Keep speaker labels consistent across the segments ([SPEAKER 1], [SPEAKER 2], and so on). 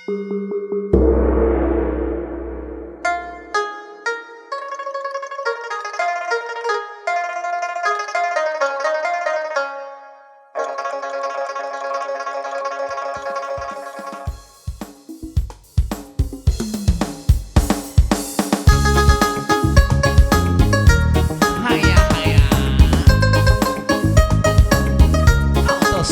[SPEAKER 1] Haya haya. Autos.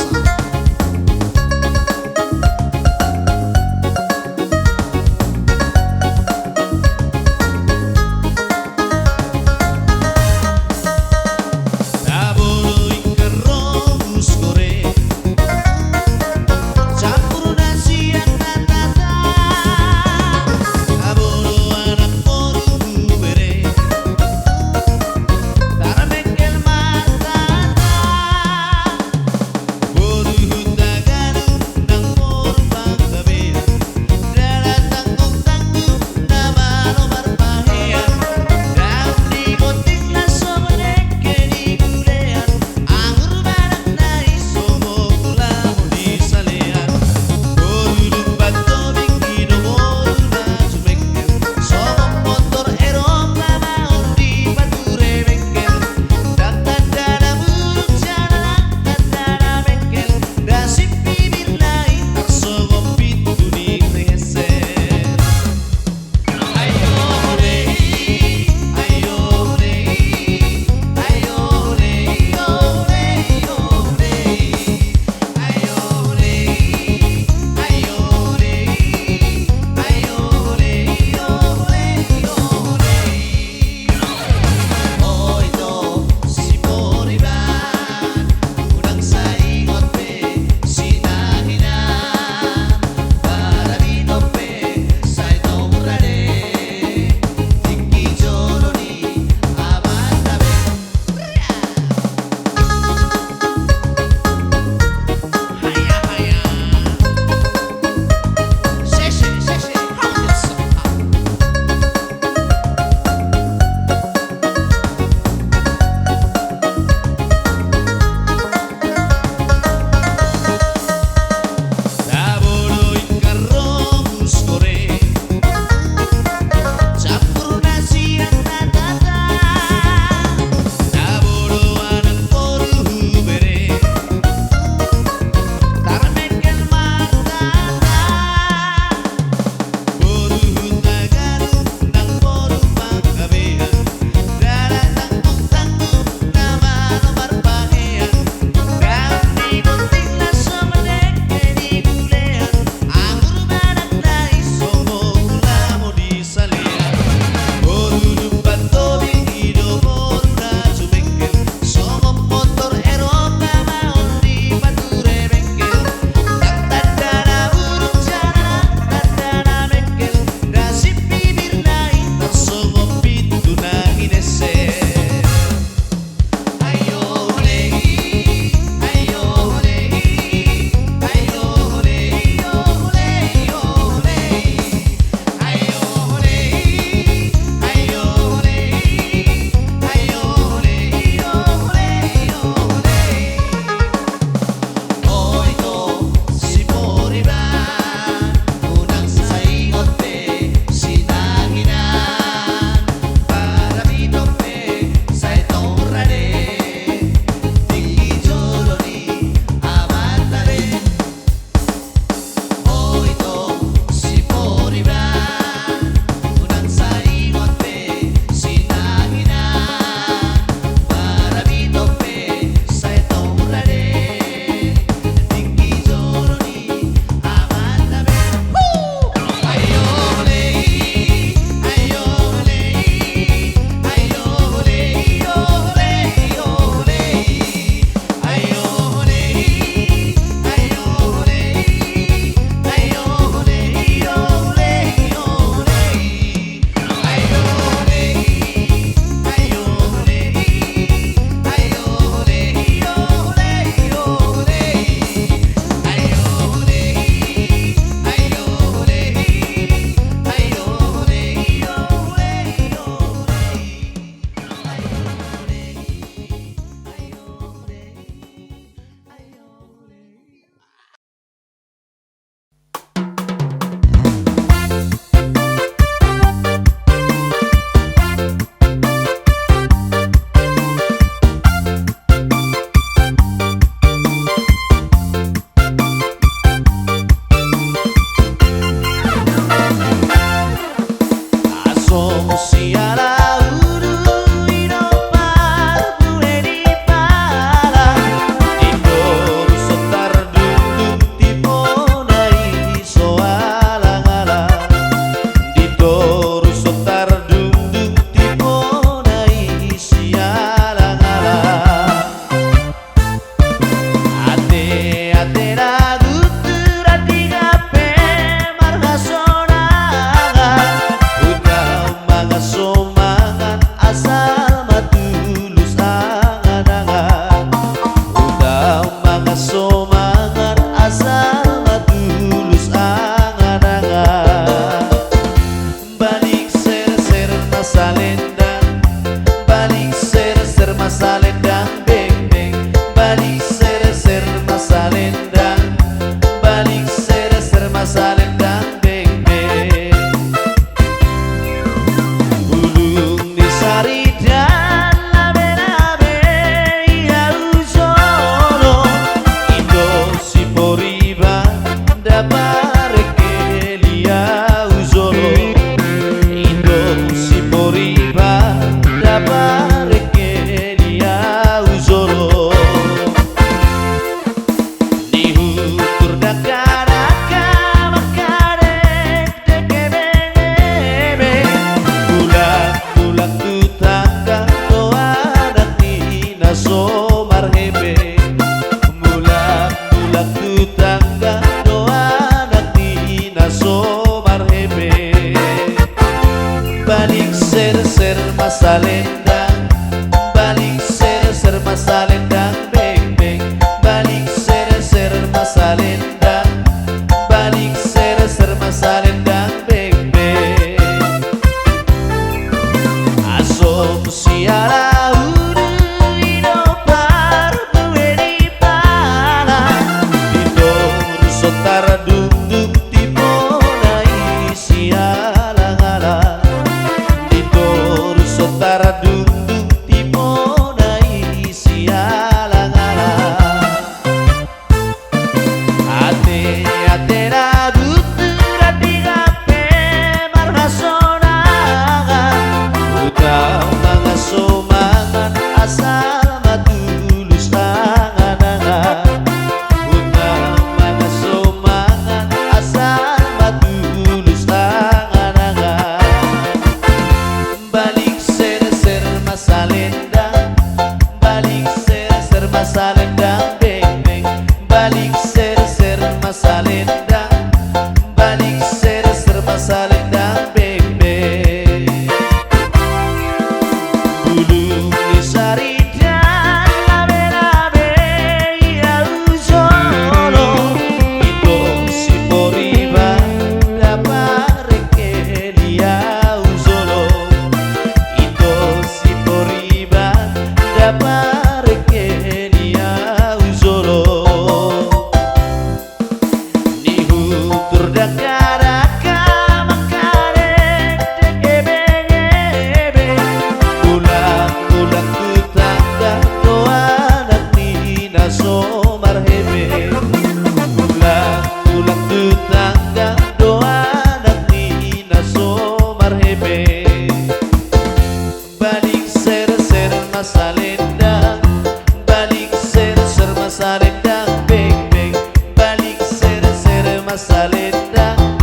[SPEAKER 1] Masalendang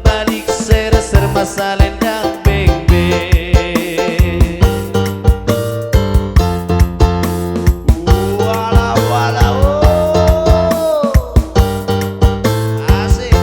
[SPEAKER 1] balik ser Masalendang beng beng wala wala oh asik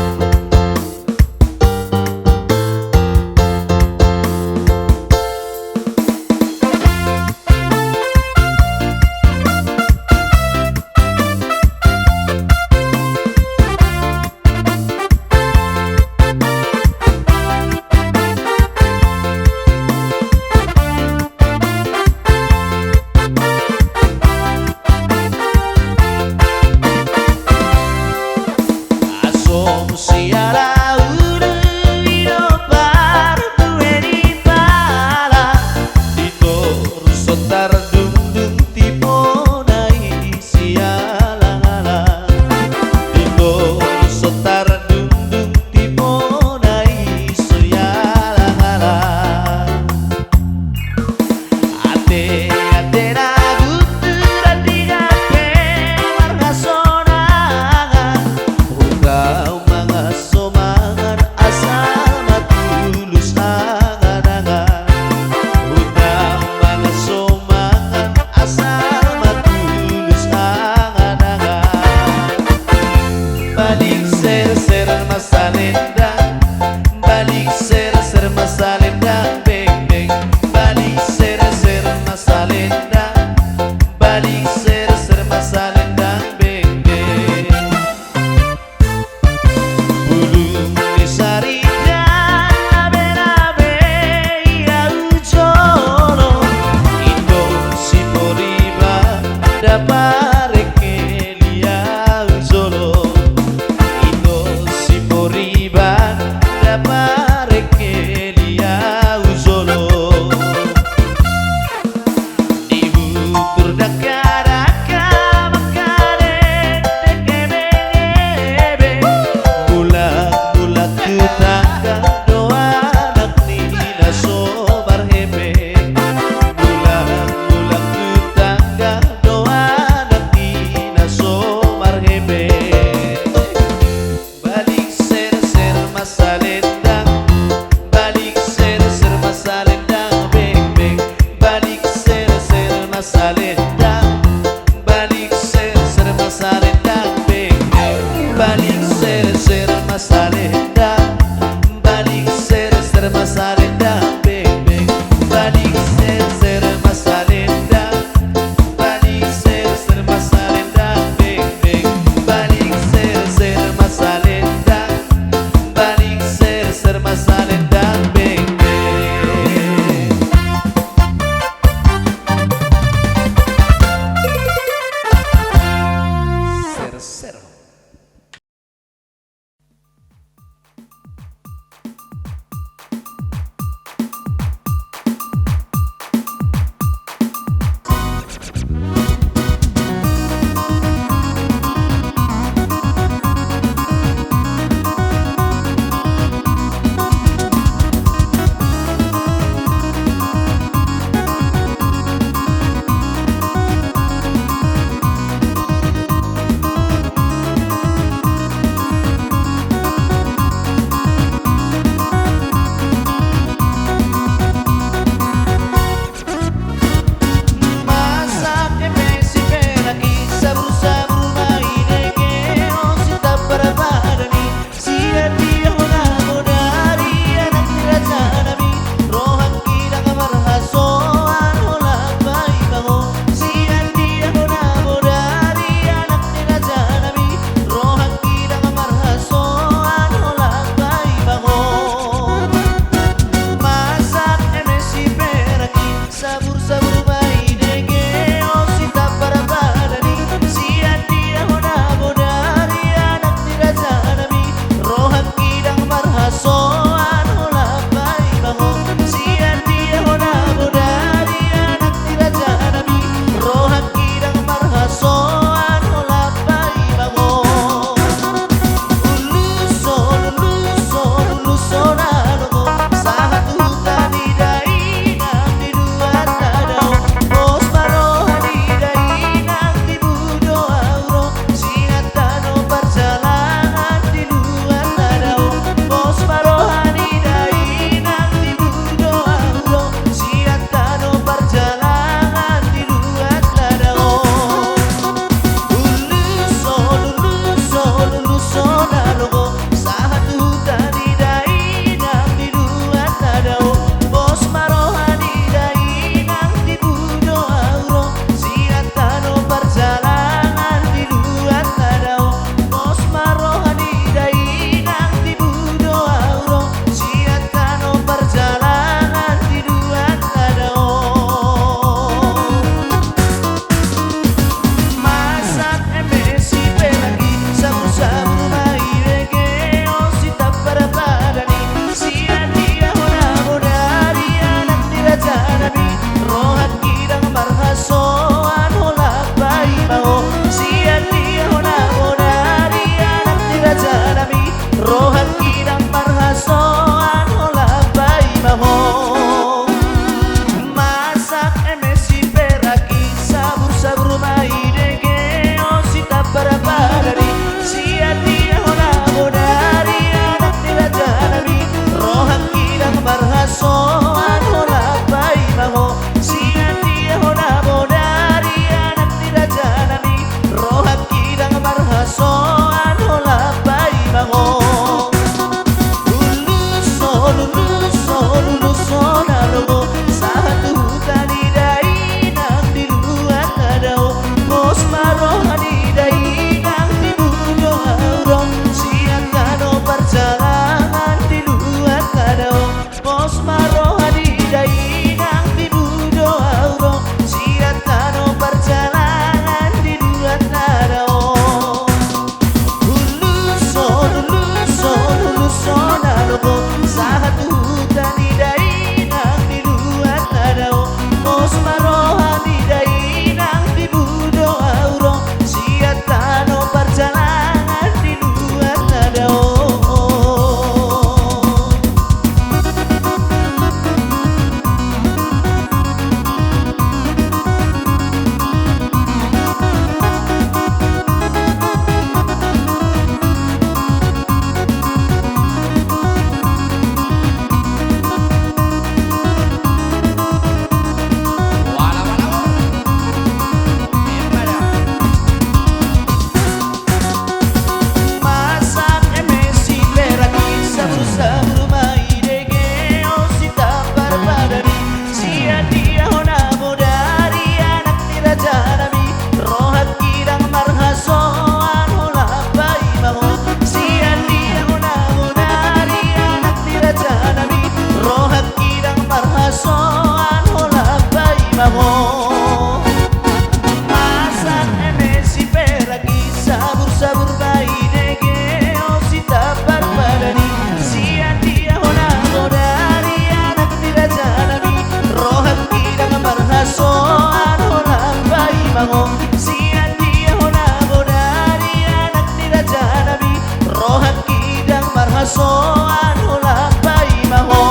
[SPEAKER 1] soan ulang bai maho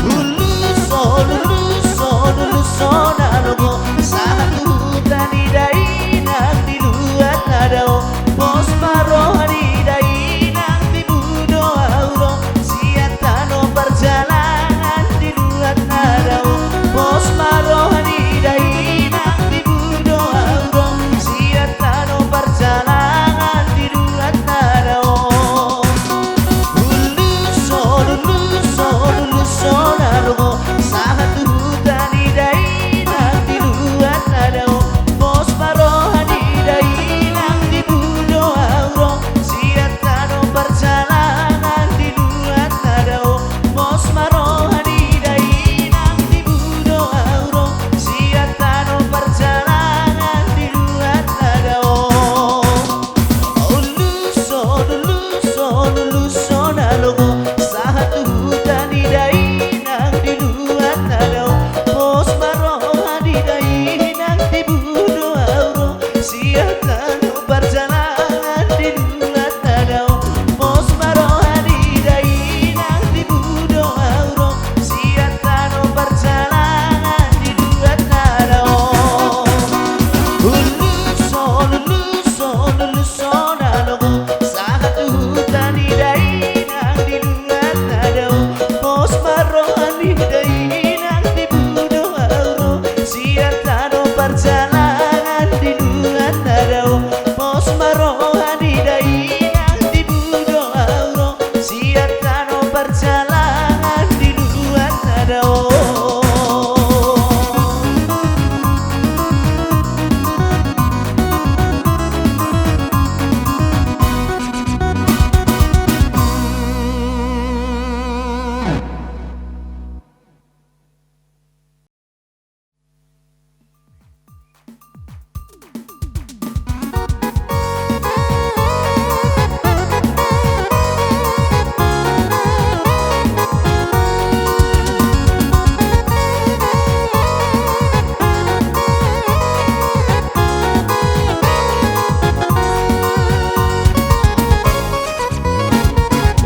[SPEAKER 1] luluso luluso luluso nalogo satu tani dai nang di luar nadao pos maro hari dai nang di budo auro siatano perjalanan di luar nadao pos maro hari dai nang di budo auro siatano perjalanan di luar nadao luluso luluso luluso nalogo satu tani dai nang di luar nadao pos maro hari dai nang di budo auro siatano perjalanan di luar nadao pos maro hari dai nang di budo auro siatano perjalanan di luar nadao luluso luluso luluso nalogo satu tani dai nang di luar nadao pos maro hari dai nang di budo auro siatano perjalanan di luar nadao pos maro hari dai nang di budo auro siatano perjalanan di luar nadao luluso luluso luluso nalogo satu tani dai nang di luar nadao pos maro hari dai nang di budo auro siatano perjalanan di luar nadao pos maro hari dai nang di budo auro siatano perjalanan di luar nadao.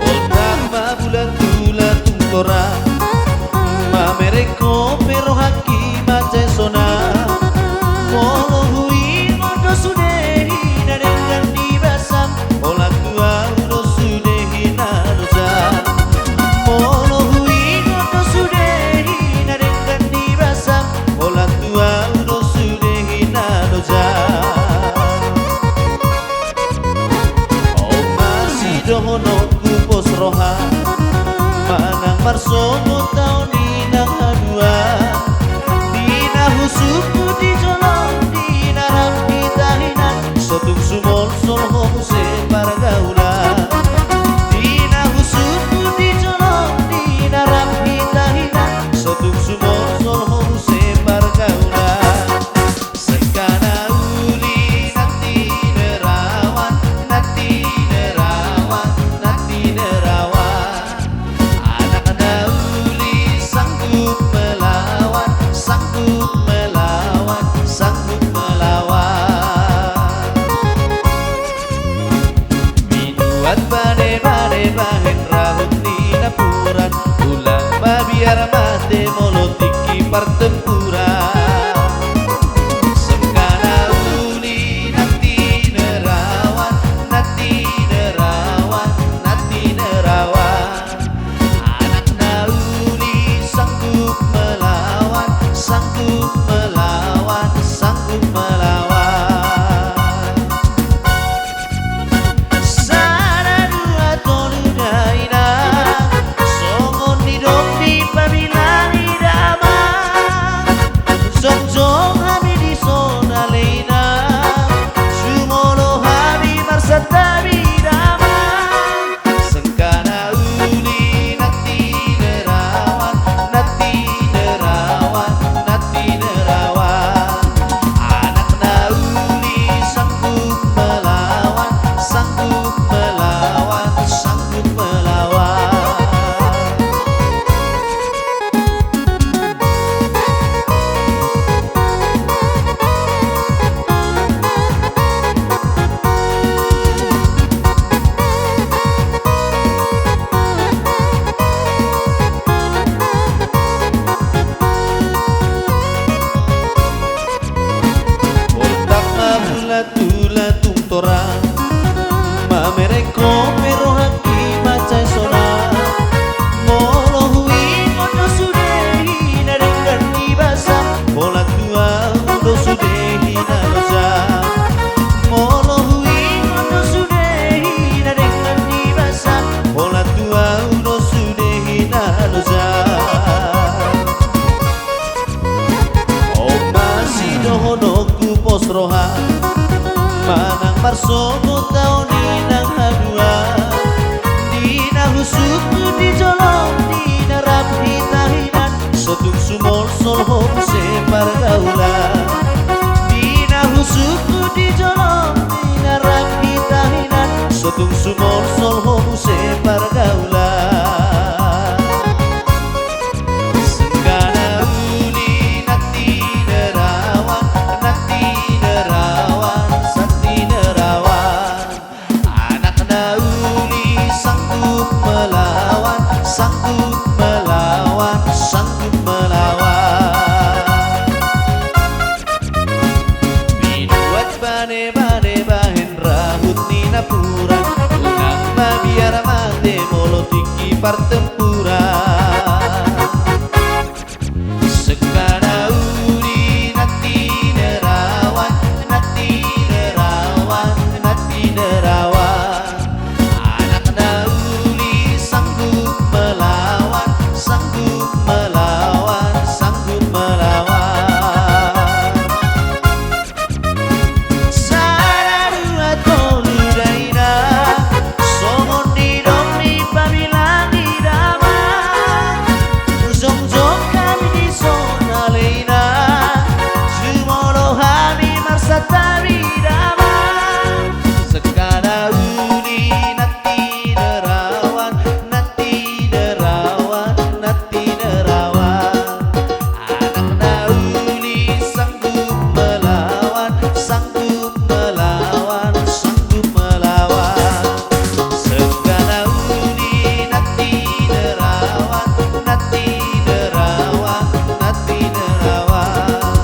[SPEAKER 1] Olama bulan tula tungtora mamereko pero haki mace sona molo hui modo sudehi narengan di basam ola tua udo sudehi narusa molo hui modo sudehi narengan di basam ola tua udo sudehi narusa masih dohono kupos roha manang marsomo tau ninang hadua dina husuku di jolong dina rampi tahinan sotung sumol solhong se paragaula dina husuku di jolong dina rampi tahinan sotung sumol solhong se paragaula sekana uli nanti nerawan nanti nerawan nanti nerawan anak dauli sanggup melawan sanggup melawan sanggup melawan minuat bade bade bahen rahun di napuran ulang babiar mate molotiki pertempuran sekana uli nanti nerawan nanti nerawan nanti nerawan anak nauli sanggup melawan sanggup melawan sanggup melawan sana dua tolu daina songon di dopi pabilang idama pertempuran. Sekana uli nati nerawan, nati nerawan, nati nerawan. Anak nauli sanggup melawan, sanggup melawan, sanggup melawan. Sararua tolu daina, somon di doni pabilang di daman. Zong-zong kami di zona leina, sumolo hani marsatari daman. Sekana uli nati nerawan, nati nerawan, nati nerawan. Anak nauli sanggup melawan, sanggup melawan, sanggup melawan. Sekana uli nati nerawan, nati nerawan, nati nerawan.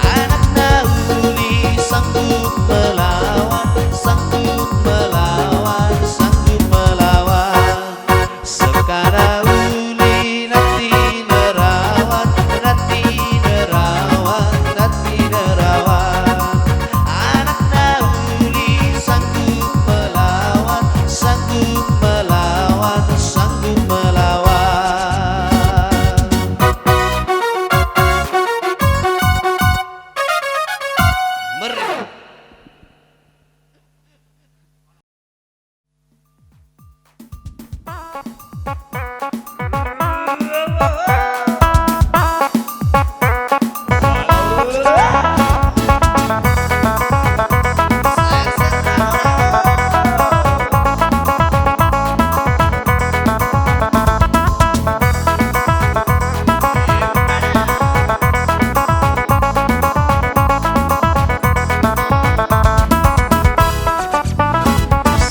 [SPEAKER 1] Anak nauli sanggup melawan, sanggup melawan, sanggup melawan. Sekana uli nati nerawan, nati nerawan, nati nerawan. Anak nauli sanggup melawan, sanggup melawan, sanggup melawan. Merdeka.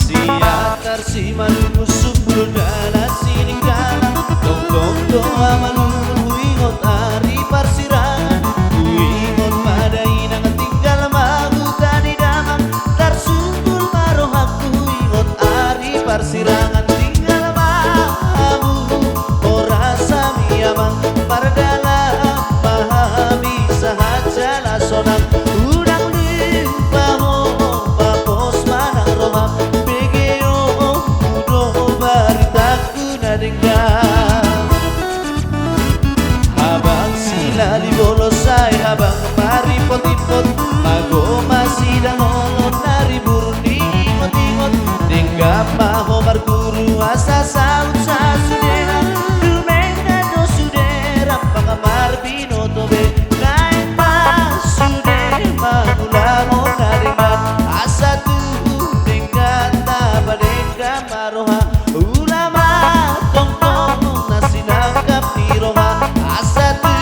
[SPEAKER 1] Siatar si malumu subul dana sininggalan, tong doa malumu ingot ari parsirangan. Ingot madai nang tinggal magu tadi damang, tarsungkul marohaku ingot ari parsirangan. Tinggal mamu ora sami amang, pardalam pahami sahaja lasonang. Udang di paho papos manang roham, begeo mudo baritaku nadenggang. Habang sila di bolosay, habang maripot-ipot, mago masih dangolon nari buruni ingot-ingot. Denggap maho marguru asa saut sa sudera, dumena do sudera pakamar binotobe. Naik mas sude magulangon naringan, asa tu denggan taba denggan maroha. Ulama tong-tong nasi nangkap di roha, asa tu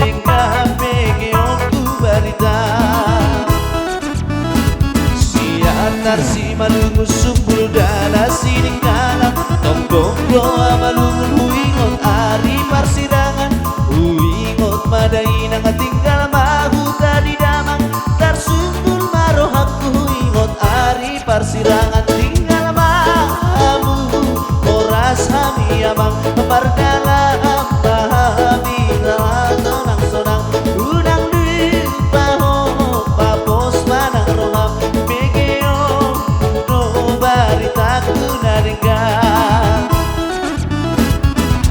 [SPEAKER 1] denggan pegeongku barita. Siatar si malungu sumbul dana sininggalan, tonggong doa malungun huingot ari parsirangan. Huingot madai nang tinggal mahu tadi damang, tarsungkul marohaku ingot ari parsirangan. Tinggal mamu ora sami amang, pardalam pahami sonang sonang. Udang di paho papos manang roham, begeo mudo baritaku nadenggang.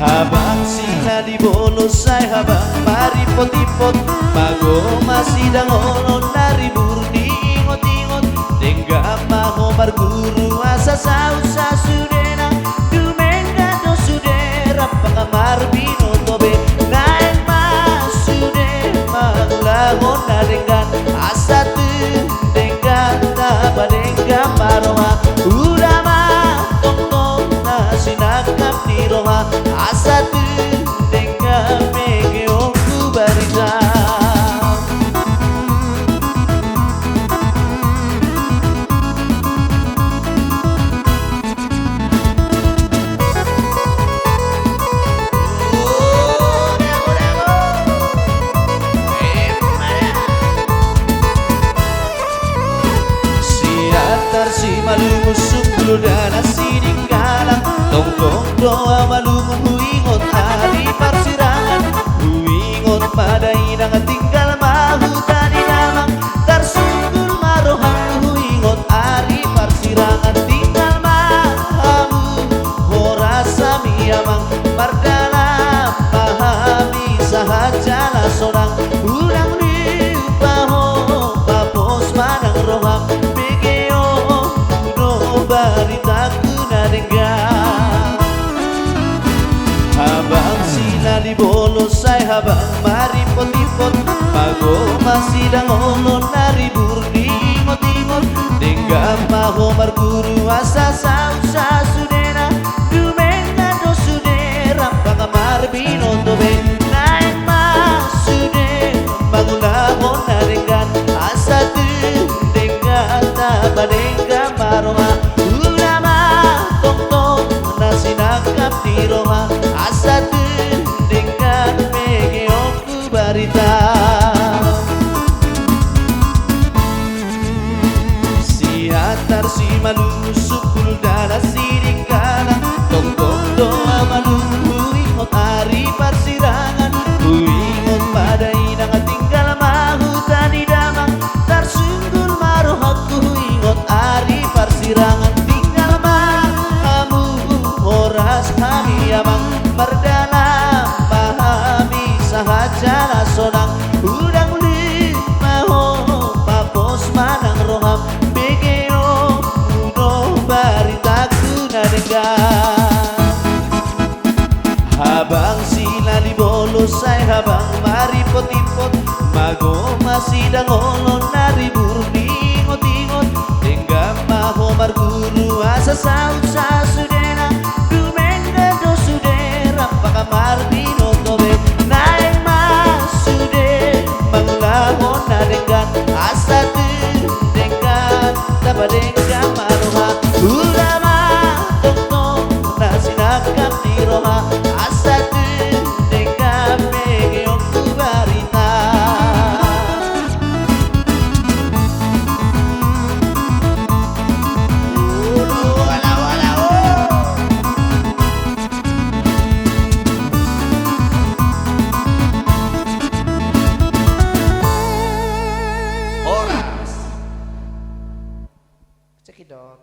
[SPEAKER 1] Habang sila di bolosay, habang maripot-ipot, mago masih dangolon nari burni ingot-ingot. Denggap maho marguru asa saut sa sudena, dumenda do sudera pakamar binotobe. Naik mas sude magulangon nadenggan, asa tu denggan taba denggan maroha. Udama tong-tong nasi nakap di roha, asa tu denggan pegeongku barita. Siatar si malumu sumbul dana sininggalan, tong-tong doa malungun huingot hari persirangan huingot pada hidang tinggal mahu tadi namang tersunggul marohang huingot hari persirangan tinggal mahu horasa miamang mardalam pahami sahajalah sorang ulang di paho papos manang roham begeo udo baritaku nadengar habang sila di bolos say habang maripot-ipot pago masih dangolon naribur di ingot-ingot denggam maho marguru asa sausa sudena dumenga do sudera pakamar binoto ben naik masude bangunahon nadengan asa tu dengan tabadengga maroma ulama tong-tong nasinakap di roha asa tu dengan megeoku barita si hatar si malu sukul dala sirikana tong-tong doa malu huingot hari persirangan huingot pada hidang tinggal mahu tadi damang tersunggul marohaku huingot hari persirangan tinggal mahamu horas kami abang berdalam pahami sahajalah sonang udang lima ho papos manang roham begeo udo baritaku nadengar habang sila di bolos say habang maripot-ipot mago masih dangolon naribur di ingot-ingot denggam maho marguru asa sausa sudena dumenga do sudera pakamar binoto be naik masude mangulahon nadengan asa tu dengan tabadengga maroha ulama tong-tong nasinakap di roha asa tu dengan megeoku barita Horas cekidot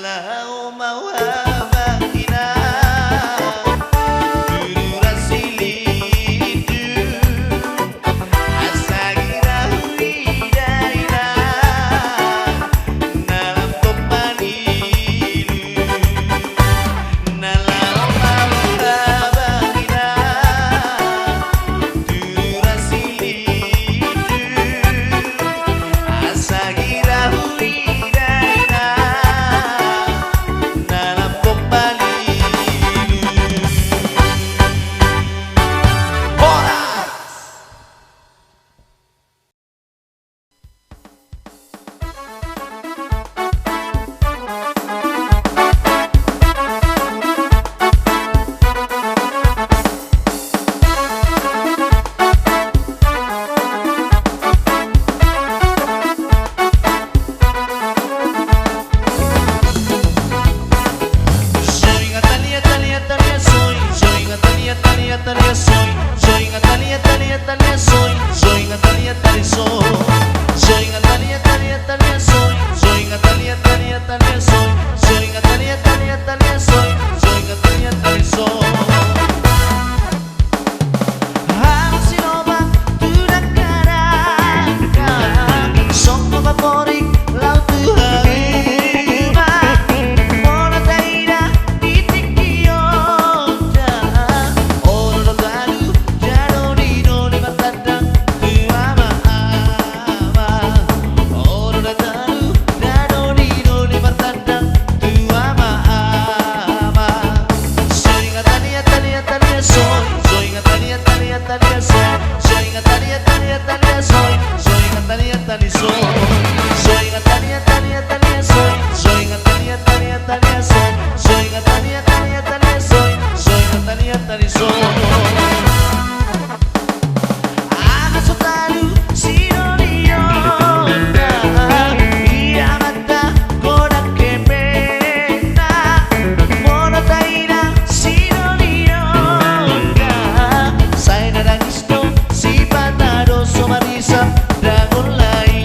[SPEAKER 1] Nalau mawabakina Dururasilidu Asagira huidaina Nalam pemanilu Nalau mawabakina Dururasilidu Asagira huidaina Nalam pemanilu Boras! Soy Natalia, Talia, Talia, soy Natalia, Talia, Talia, soy Natalia, Talia, Talia, soy Natalia, Talia, soy Natalia, Talia, Talia, soy Natalia, Talia, Talia, soy Natalia, Talia, Talia, soy Natalia, Talia, Ang sinoba tunakaraka Soko favorit laut Tuharima Mona taira itikioja Oro taru jarorino de batata Tuama ama Oro taru jarorino de batata Tuama ama Soy Natalia, Talia, Talia, soy Natalia, Talia, Talia, soy Natalia, Talia, Talia, soy Natalia, Talia, soy Natalia, Talia, Talia, soy Natalia, Talia, Talia, soy Natalia, Talia, Talia, soy Natalia, Talia, Agasotaru sinoniona Iramata korake pena Monotaira sinoniona Saya naragisto si panaro somarisa dragon lai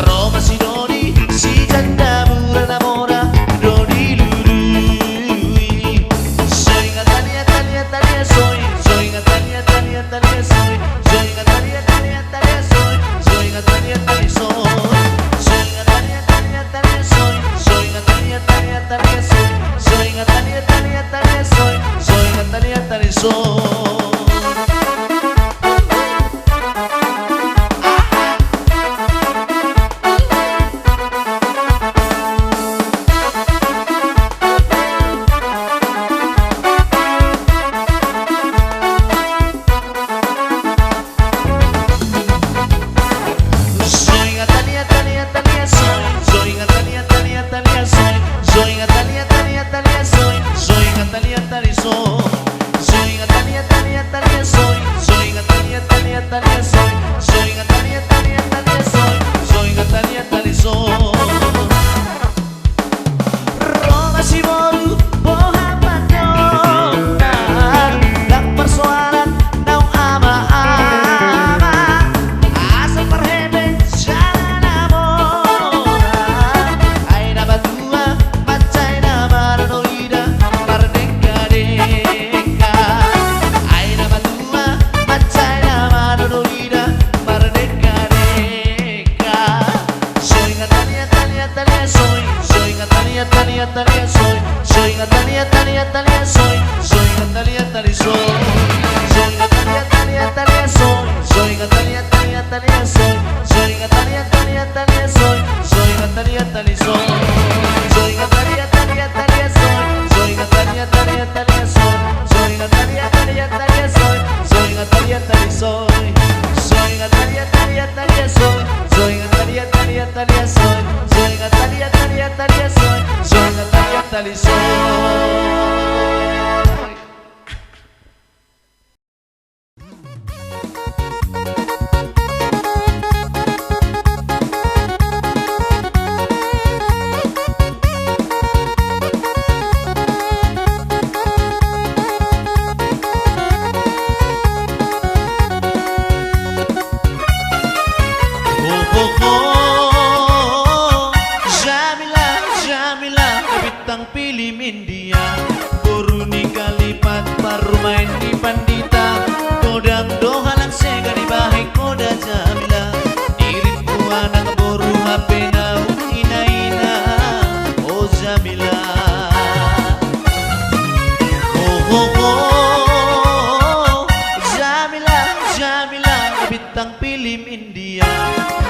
[SPEAKER 1] Roma sinoni si janda muranamora Doni lurui Soy Natalia, Talia, Talia, soy Natalia, Talia, Talia, soy Natalia, Talia, Talia, soy Natalia, Talia, soy Natalia, Talia, Talia, soy Natalia, Talia, Talia, soy Natalia, Talia, Talia, soy Natalia, Talia, Soy Natalia, Talia, Talia, soy Natalia, Talia, Talia, soy Natalia, Talia, Talia, soy Natalia, Talia, soy Natalia, Talia, Talia, soy Natalia, Talia, Talia, soy Natalia, Talia, Talia, soy Natalia, Talia, Roma si moru boha padona Lang persoalan nau ama-ama Asal perheben sana namora Aina batua macaina maranoida Mardeka-deka Aina batua macaina maranoida Mardeka-deka Soy Natalia, Talia, Talia, soy Natalia, Talia, Talia, soy Natalia, Talia, Talia, soy Natalia, Talia, soy Natalia, Talia, Talia, soy Natalia, Talia, Talia, soy Natalia, Talia, Talia, soy Natalia, Talia, soy Natalia, Talia, Talia, soy Natalia, Talia, Talia, soy Natalia, Talia, Talia, soy Natalia, Talia, soy Natalia, Talia, Talia, soy Natalia, Talia, Talia, soy Natalia, Talia, Talia, soy Natalia, Talia, Jamila Jamila bintang film India, guru nikah lipat baru main di Pandita, kodam dohalang sega di bahai koda Jamila, diriku anak boru HP nau ina oh Jamila. Oh oh oh Jamila Jamila bintang film India,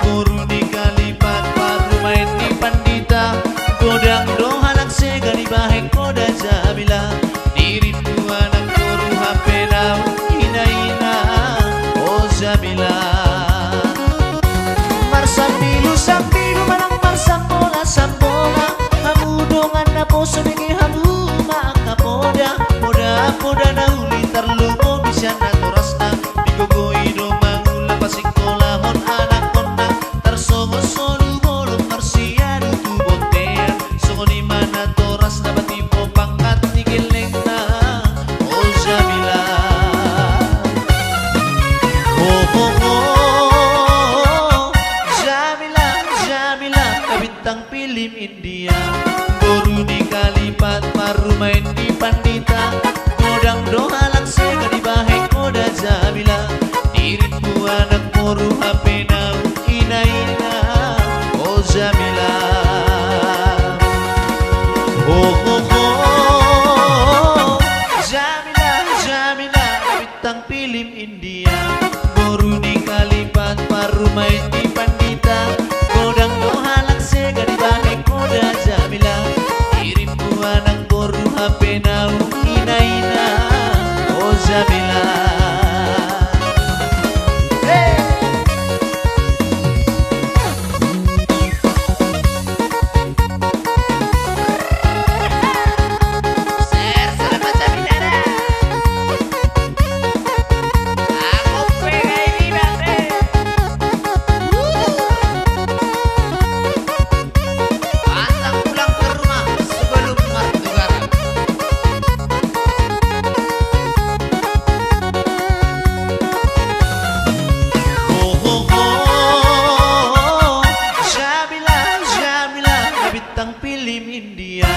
[SPEAKER 1] guru nikah lipat baru main di Pandita, godang dohalang sega di baheng koda Jamila, diriku anak guru HP nau ina oh Jamila. Marsambilu sambilu manang marsambola sambola, hamu dongan na poso negi hamu maka poda nauli terlumo bisa na torasna, digogoi do mangula pasikolahon anak kona, tersongo solu bolong marsiadu tu bontean, songo di mana toras dapat tipe pangkat nigileng na oh Jamila. Oh oh oh Jamila Jamila bintang film India, guru nikah lipat baru main di Pandita, godang dohalang sega di baheng koda Jamila, diriku anak boru HP nau ina oh Jamila. Oh oh oh Jamila Jamila bintang film India, guru nikah lipat baru main di Pandita, godang dohalang sega di baheng koda Jamila, diriku anak boru HP nau ina oh Jamila. Bintang film India,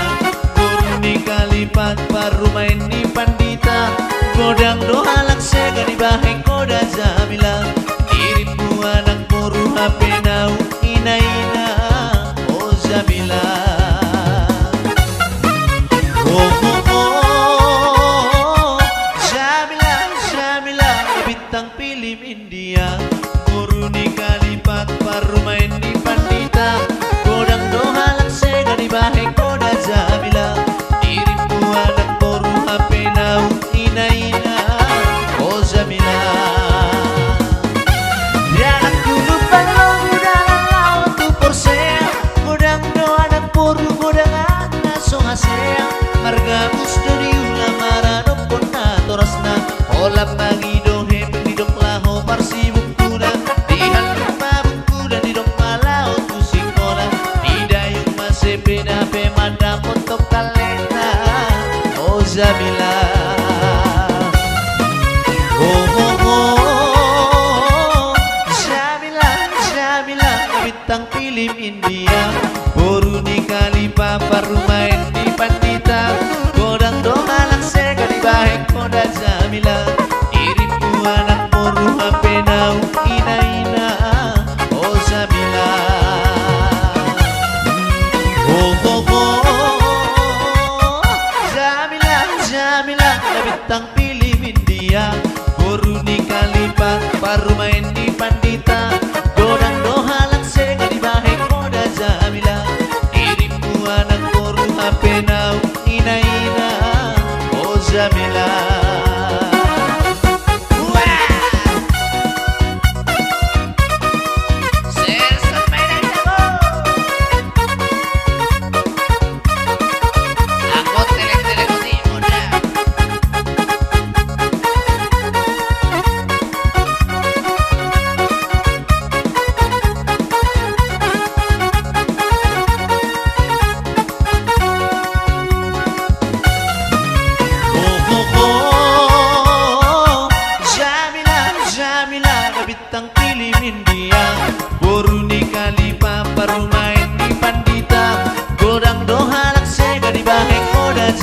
[SPEAKER 1] guru nikah lipat baru main di Pandita, godang dohalang sega di baheng koda Jamila, diriku anak boru HP nau ina oh Jamila. Oh oh oh Jamila Jamila bintang film India, guru nikah lipat baru main di Pandita, godang dohalang sega di baheng koda Jamila, diriku anak boru HP nau ina oh Jamila. Anak dulu balong dalam laut tu porsea, godang do anak boru godang anak so hasea, marga musdo di ulamara do ponna torasna, olap bagi do hem di dok laho parsi bukuna, di halma bukuna di dok malau tu sikola, di dayung masih beda pemanda untuk kalena oh Jamila. Oh oh oh Jamila Jamila bintang film India, guru nikah lipat baru main di Pandita, godang dohalang sega di baheng koda Jamila, diriku anak boru HP nau ina oh Jamila. Oh oh oh Jamila Jamila bintang film India, guru nikah lipat baru main di Pandita, godang dohalang sega di baheng koda Jamila, diriku anak boru HP nau ina oh Jamila.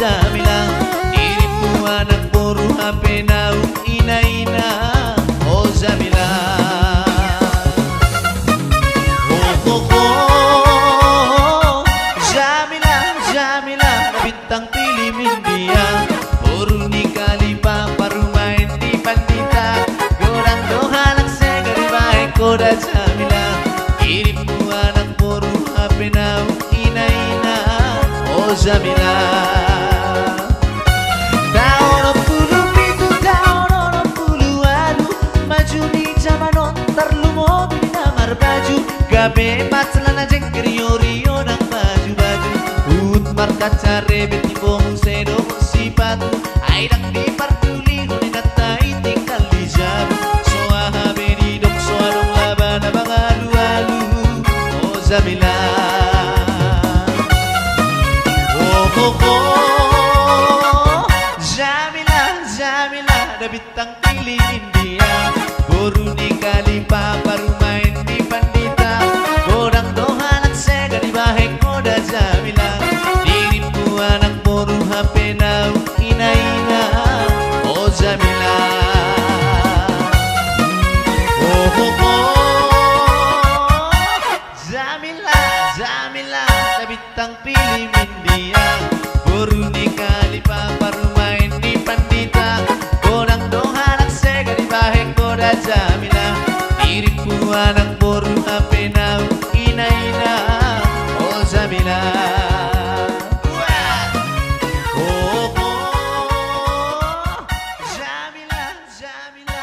[SPEAKER 1] Jamila dirimu anak boru HP naung ina-ina oh Jamila Jamila Jamila bintang pilih India boru nikali papa rumain di pandita gorang dohalak segari baik koda Jamila dirimu anak boru HP naung ina-ina oh Jamila tahun 67 tahun 60 maju di zaman ontar lumo binamar baju gabe celana jengker rio nang baju-baju ut marka care beti bong sedo sipatu aidak di partuli hunita tinggal di jam soa habe di dok soa dong labana bangalu-alu oh Jamila Jamila Jamila ada bintang pilih India boru nikali papa rumain di pandita godang dohanak sega di bahek koda Jamila dirimu anak boru HP naung ina-ina oh Jamila Jamila Jamila ada bintang pilih India boru nikali papa rumain di pandita godang dohanak sega di bahek koda Jamila dirimu anak boru HP naung ina-ina oh Jamila Jamila Jamila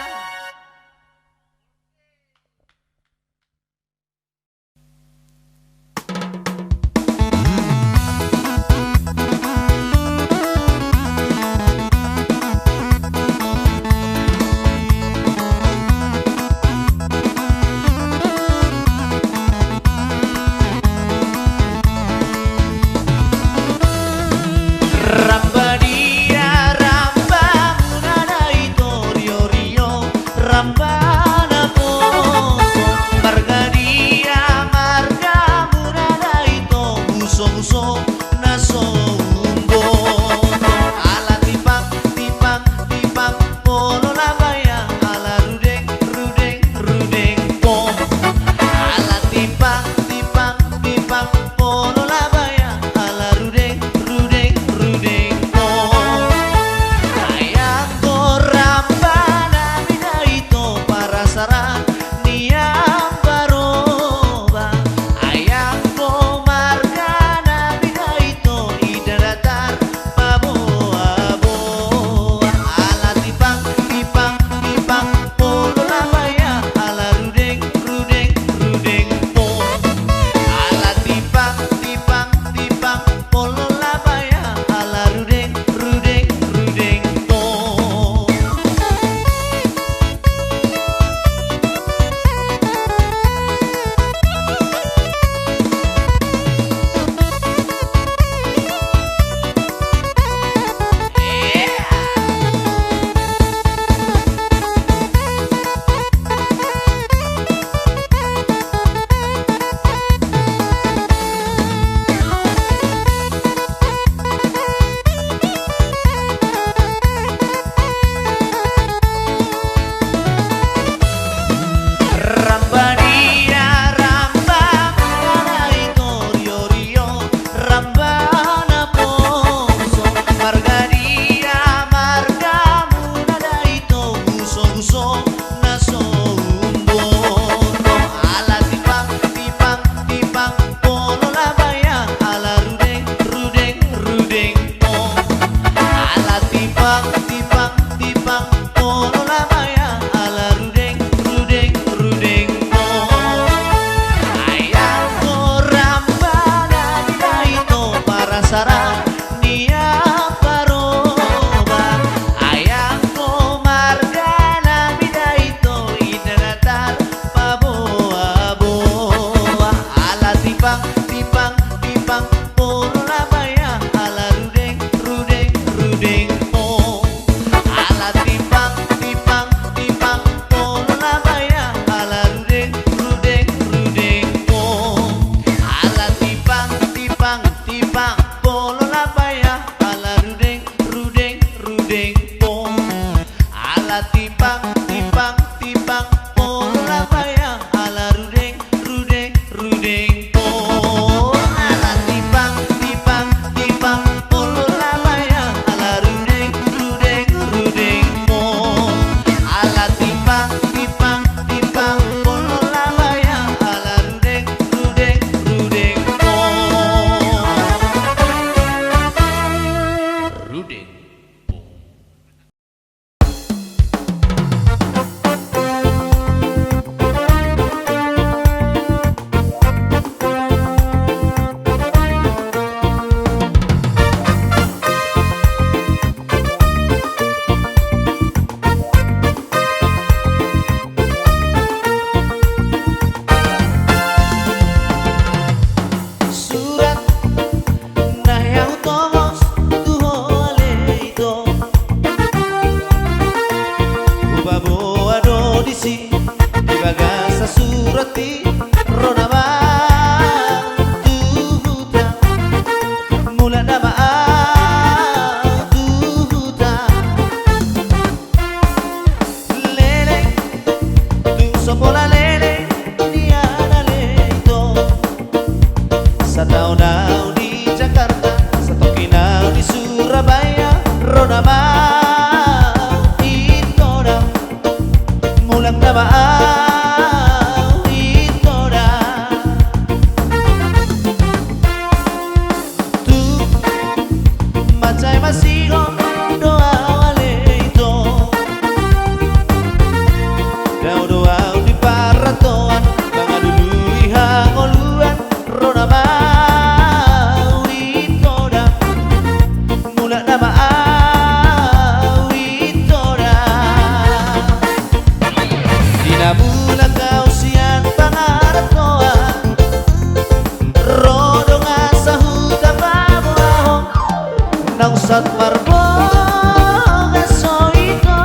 [SPEAKER 1] sat marboga soito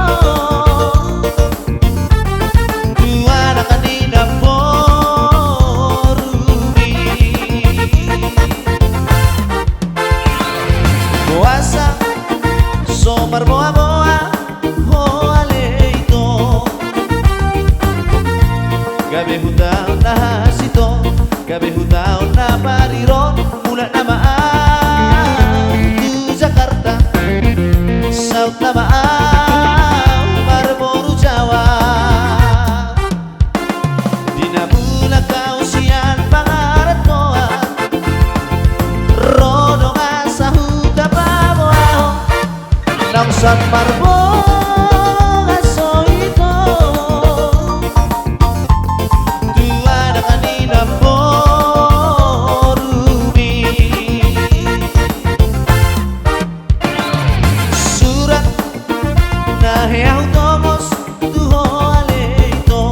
[SPEAKER 1] Tuana kanina porumi Boasa somar boa boa hoa leito Gabe hutao na hasito Gabe hutao na pariron Mula na maaw tu Jakarta Saut na maaw Marmoro Jawa Di na mula kausian pangarat koa Rodo nga sa huta pamoaho Nang sat marboga soito Tuana kanina porumi Surat na heaw tomos tuho aleito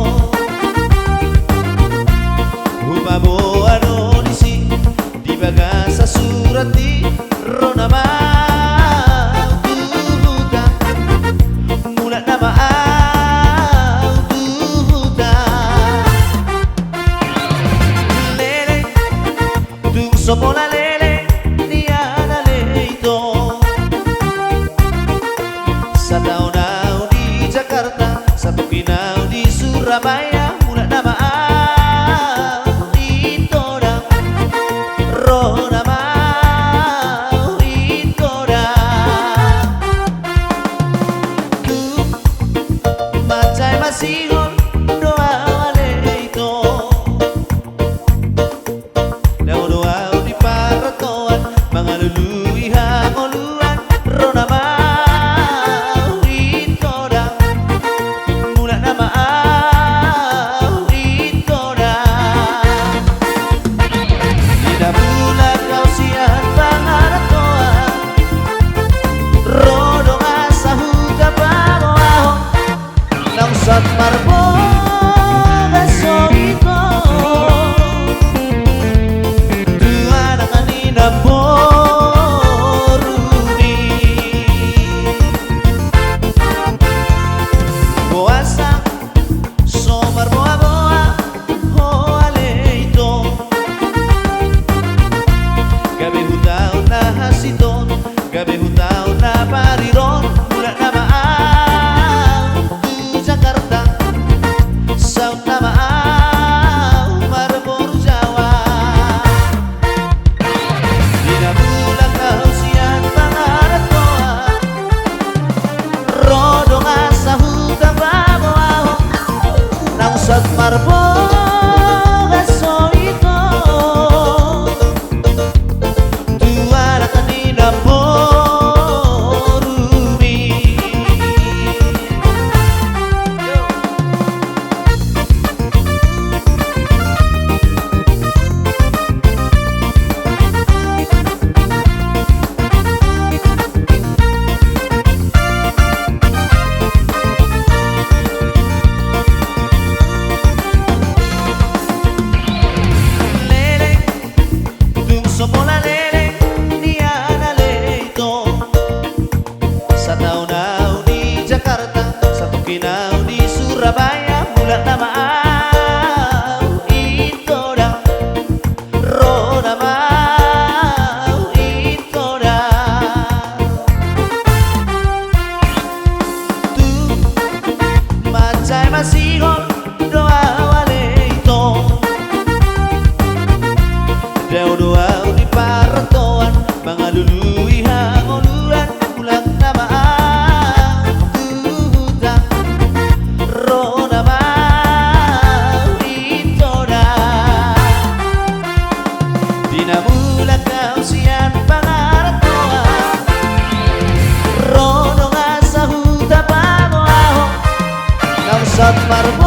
[SPEAKER 1] Humabo anonisi di baga sa surat di ronama Sopo la lele, niana leito Sa taon-taon di Jakarta Sa Tukinau di Surabaya Mula na maaw ito na Roh na maaw ito na Tu macay masihon doa leito Doa mga luluihang uluan Rona maaw ito na Mula na maaw ito na Di na mula kausian pangarap koa Rodo nga sa huga pamoaho Nang sat marboga soito Tuana kanina porumi Boasa somar boa boa hoa leito Gabe hutao na hasiton Gabe hutao na pariron Mula na maaw tu Jakarta Saut na maaw Marmoro Jawa Di na mula kausian pangarat koa Rodo nga sa hutang pamoaho Nang sat marboga soito Tuana kanina porumi Sopo la lele, niana leito Sa taon-taon di Jakarta Sa Tukinau di Surabaya Mula na maaw ito na Roh na maaw ito na Tu macay masihon doa waleito Daw doa paratoan mga luluihang uluan Mulang na maaw tuta Roh na maaw ito na Di na mula kausian pangarap koa Rodo nga sa huta pamoaho Nang sat marbo